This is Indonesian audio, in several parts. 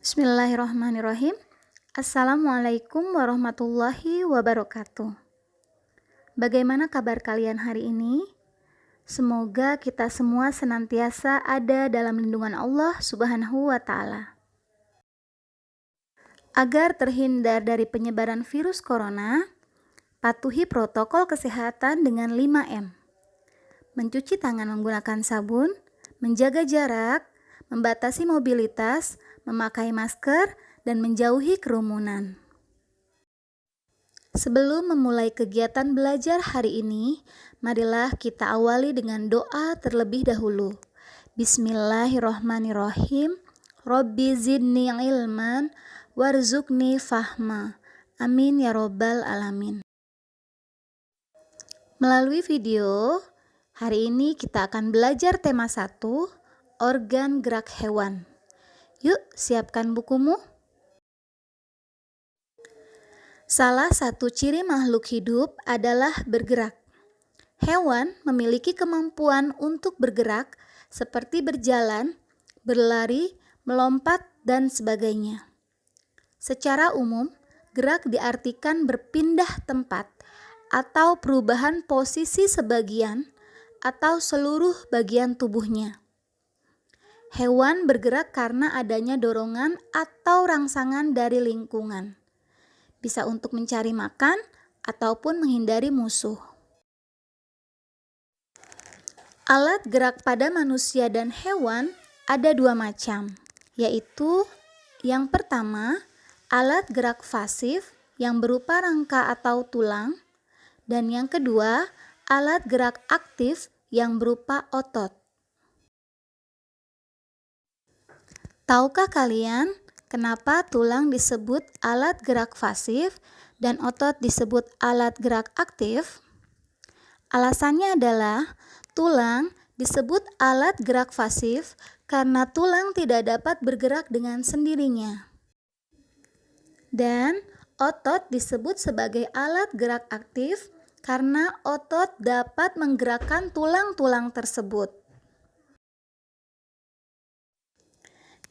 Bismillahirrahmanirrahim. Assalamualaikum warahmatullahi wabarakatuh. Bagaimana kabar kalian hari ini? Semoga kita semua senantiasa ada dalam lindungan Allah Subhanahu wa Ta'ala. Agar terhindar dari penyebaran virus corona, patuhi protokol kesehatan dengan 5M. Mencuci tangan menggunakan sabun, menjaga jarak, membatasi mobilitas, memakai masker, dan menjauhi kerumunan. Sebelum memulai kegiatan belajar hari ini, marilah kita awali dengan doa terlebih dahulu. Bismillahirrahmanirrahim. Rabbi zidni ilman warzuqni fahma. Amin ya robbal alamin. Melalui video, hari ini kita akan belajar tema 1, organ gerak hewan. Yuk, siapkan bukumu. Salah satu ciri makhluk hidup adalah bergerak. Hewan memiliki kemampuan untuk bergerak seperti berjalan, berlari, melompat, dan sebagainya. Secara umum, gerak diartikan berpindah tempat atau perubahan posisi sebagian atau seluruh bagian tubuhnya. Hewan bergerak karena adanya dorongan atau rangsangan dari lingkungan. Bisa untuk mencari makan ataupun menghindari musuh. Alat gerak pada manusia dan hewan ada 2 macam, yaitu yang pertama, alat gerak pasif yang berupa rangka atau tulang, dan yang kedua, alat gerak aktif yang berupa otot. Tahukah kalian kenapa tulang disebut alat gerak pasif dan otot disebut alat gerak aktif? Alasannya adalah tulang disebut alat gerak pasif karena tulang tidak dapat bergerak dengan sendirinya. Dan otot disebut sebagai alat gerak aktif karena otot dapat menggerakkan tulang-tulang tersebut.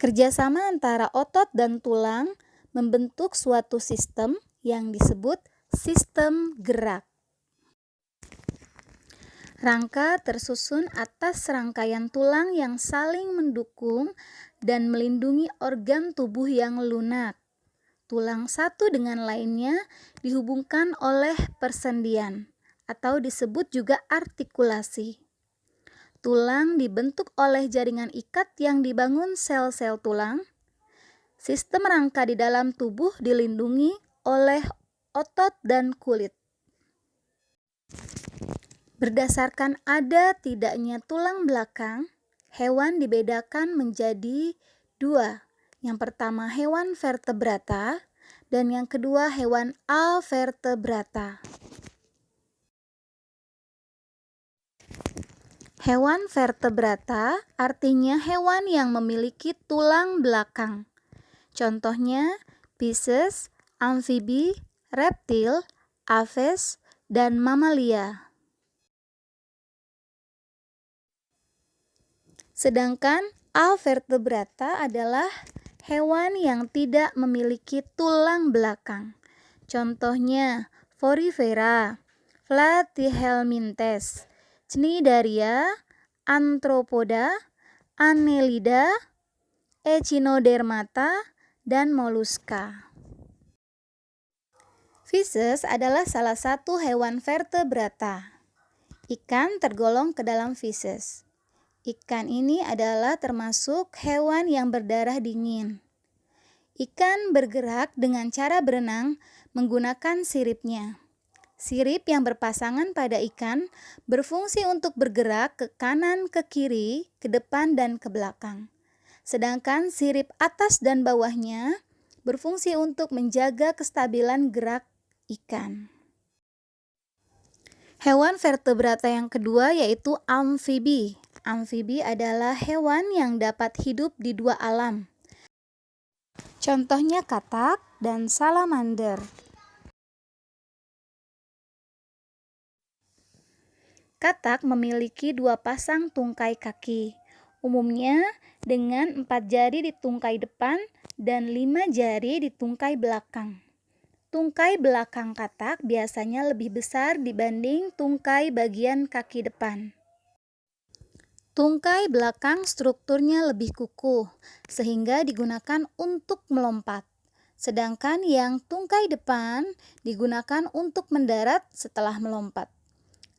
Kerjasama antara otot dan tulang membentuk suatu sistem yang disebut sistem gerak. Rangka tersusun atas rangkaian tulang yang saling mendukung dan melindungi organ tubuh yang lunak. Tulang satu dengan lainnya dihubungkan oleh persendian atau disebut juga artikulasi. Tulang dibentuk oleh jaringan ikat yang dibangun sel-sel tulang. Sistem rangka di dalam tubuh dilindungi oleh otot dan kulit. Berdasarkan ada tidaknya tulang belakang, hewan dibedakan menjadi 2. Yang pertama hewan vertebrata dan yang kedua hewan avertebrata. Hewan vertebrata artinya hewan yang memiliki tulang belakang. Contohnya Pisces, amfibi, reptil, aves, dan mamalia. Sedangkan avertebrata adalah hewan yang tidak memiliki tulang belakang. Contohnya Porifera, Platyhelminthes, Cnidaria, Arthropoda, Annelida, Echinodermata, dan Moluska. Fishes adalah salah satu hewan vertebrata. Ikan tergolong ke dalam fishes. Ikan ini adalah termasuk hewan yang berdarah dingin. Ikan bergerak dengan cara berenang menggunakan siripnya. Sirip yang berpasangan pada ikan berfungsi untuk bergerak ke kanan, ke kiri, ke depan, dan ke belakang. Sedangkan sirip atas dan bawahnya berfungsi untuk menjaga kestabilan gerak ikan. Hewan vertebrata yang kedua yaitu amfibi. Amfibi adalah hewan yang dapat hidup di 2 alam. Contohnya katak dan salamander. Katak memiliki 2 pasang tungkai kaki. Umumnya, dengan 4 jari di tungkai depan dan 5 jari di tungkai belakang. Tungkai belakang katak biasanya lebih besar dibanding tungkai bagian kaki depan. Tungkai belakang strukturnya lebih kukuh, sehingga digunakan untuk melompat. Sedangkan yang tungkai depan digunakan untuk mendarat setelah melompat.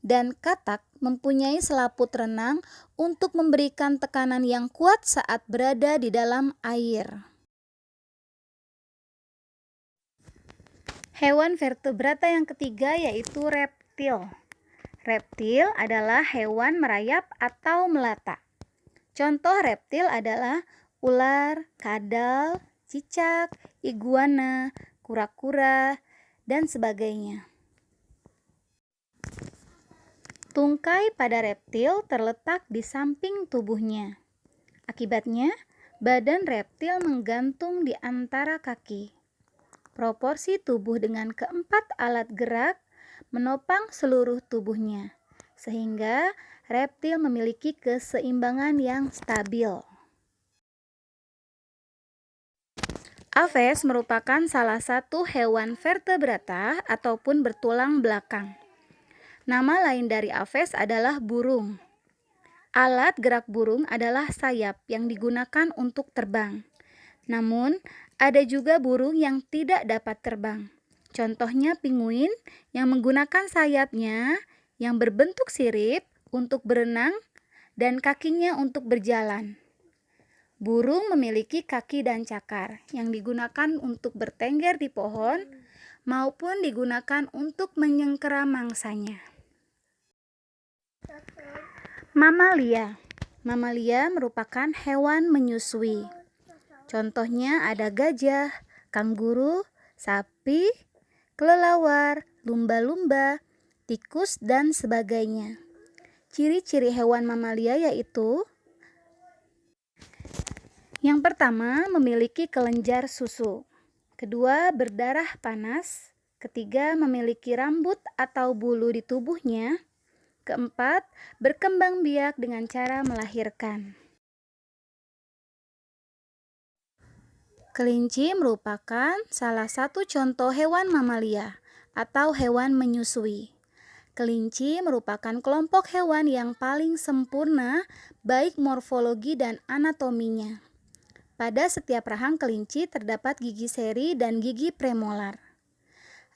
Dan katak mempunyai selaput renang untuk memberikan tekanan yang kuat saat berada di dalam air. Hewan vertebrata yang ketiga yaitu reptil. Reptil adalah hewan merayap atau melata. Contoh reptil adalah ular, kadal, cicak, iguana, kura-kura, dan sebagainya. Tungkai pada reptil terletak di samping tubuhnya. Akibatnya, badan reptil menggantung di antara kaki. Proporsi tubuh dengan keempat alat gerak menopang seluruh tubuhnya, sehingga reptil memiliki keseimbangan yang stabil. Aves merupakan salah satu hewan vertebrata ataupun bertulang belakang. Nama lain dari aves adalah burung. Alat gerak burung adalah sayap yang digunakan untuk terbang. Namun, ada juga burung yang tidak dapat terbang. Contohnya penguin yang menggunakan sayapnya yang berbentuk sirip untuk berenang dan kakinya untuk berjalan. Burung memiliki kaki dan cakar yang digunakan untuk bertengger di pohon maupun digunakan untuk menyengkera mangsanya. Mamalia. Mamalia merupakan hewan menyusui. Contohnya ada gajah, kanguru, sapi, kelelawar, lumba-lumba, tikus, dan sebagainya. Ciri-ciri hewan mamalia yaitu: yang pertama, memiliki kelenjar susu. Kedua, berdarah panas. Ketiga, memiliki rambut atau bulu di tubuhnya. Keempat, berkembang biak dengan cara melahirkan. Kelinci merupakan salah satu contoh hewan mamalia atau hewan menyusui. Kelinci merupakan kelompok hewan yang paling sempurna baik morfologi dan anatominya. Pada setiap rahang kelinci terdapat gigi seri dan gigi premolar.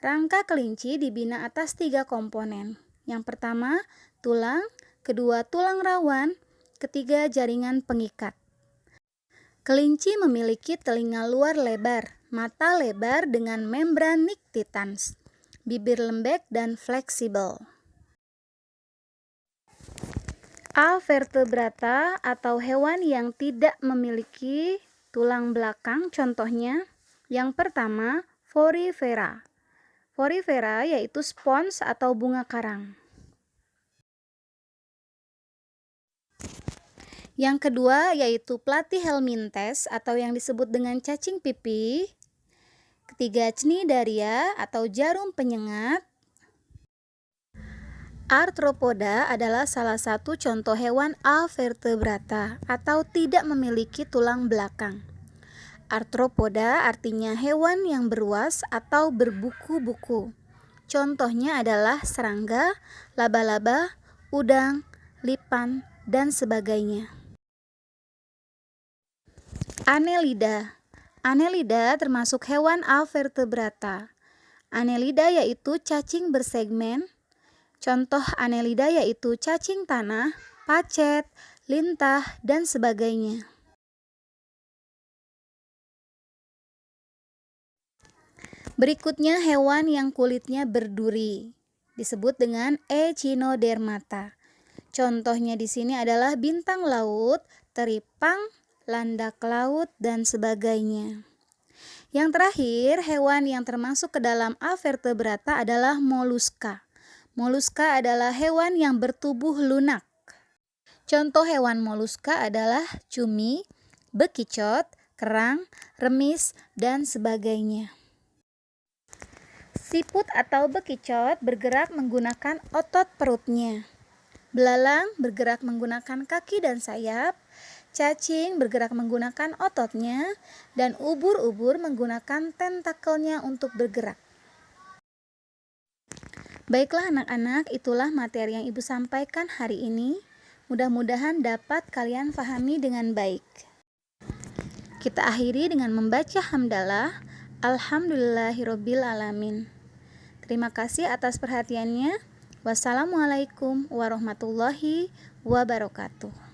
Rangka kelinci dibina atas 3 komponen. Yang pertama, tulang, kedua tulang rawan, ketiga jaringan pengikat. Kelinci memiliki telinga luar lebar, mata lebar dengan membran nictitans, bibir lembek dan fleksibel. Avertebrata atau hewan yang tidak memiliki tulang belakang contohnya, yang pertama, Porifera. Porifera yaitu spons atau bunga karang. Yang kedua yaitu Platyhelminthes atau yang disebut dengan cacing pipi. Ketiga, Cnidaria atau jarum penyengat. Arthropoda adalah salah satu contoh hewan avertebrata atau tidak memiliki tulang belakang. Arthropoda artinya hewan yang beruas atau berbuku-buku. Contohnya adalah serangga, laba-laba, udang, lipan, dan sebagainya. Annelida. Annelida termasuk hewan avertebrata. Annelida yaitu cacing bersegmen. Contoh Annelida yaitu cacing tanah, pacet, lintah, dan sebagainya. Berikutnya hewan yang kulitnya berduri, disebut dengan Echinodermata. Contohnya di sini adalah bintang laut, teripang, landak laut, dan sebagainya. Yang terakhir, hewan yang termasuk ke dalam avertebrata adalah moluska. Moluska adalah hewan yang bertubuh lunak. Contoh hewan moluska adalah cumi, bekicot, kerang, remis, dan sebagainya. Siput atau bekicot bergerak menggunakan otot perutnya. Belalang bergerak menggunakan kaki dan sayap. Cacing bergerak menggunakan ototnya, dan ubur-ubur menggunakan tentakelnya untuk bergerak. Baiklah anak-anak, itulah materi yang Ibu sampaikan hari ini. Mudah-mudahan dapat kalian pahami dengan baik. Kita akhiri dengan membaca hamdalah. Alhamdulillahirabbil alamin. Terima kasih atas perhatiannya. Wassalamualaikum warahmatullahi wabarakatuh.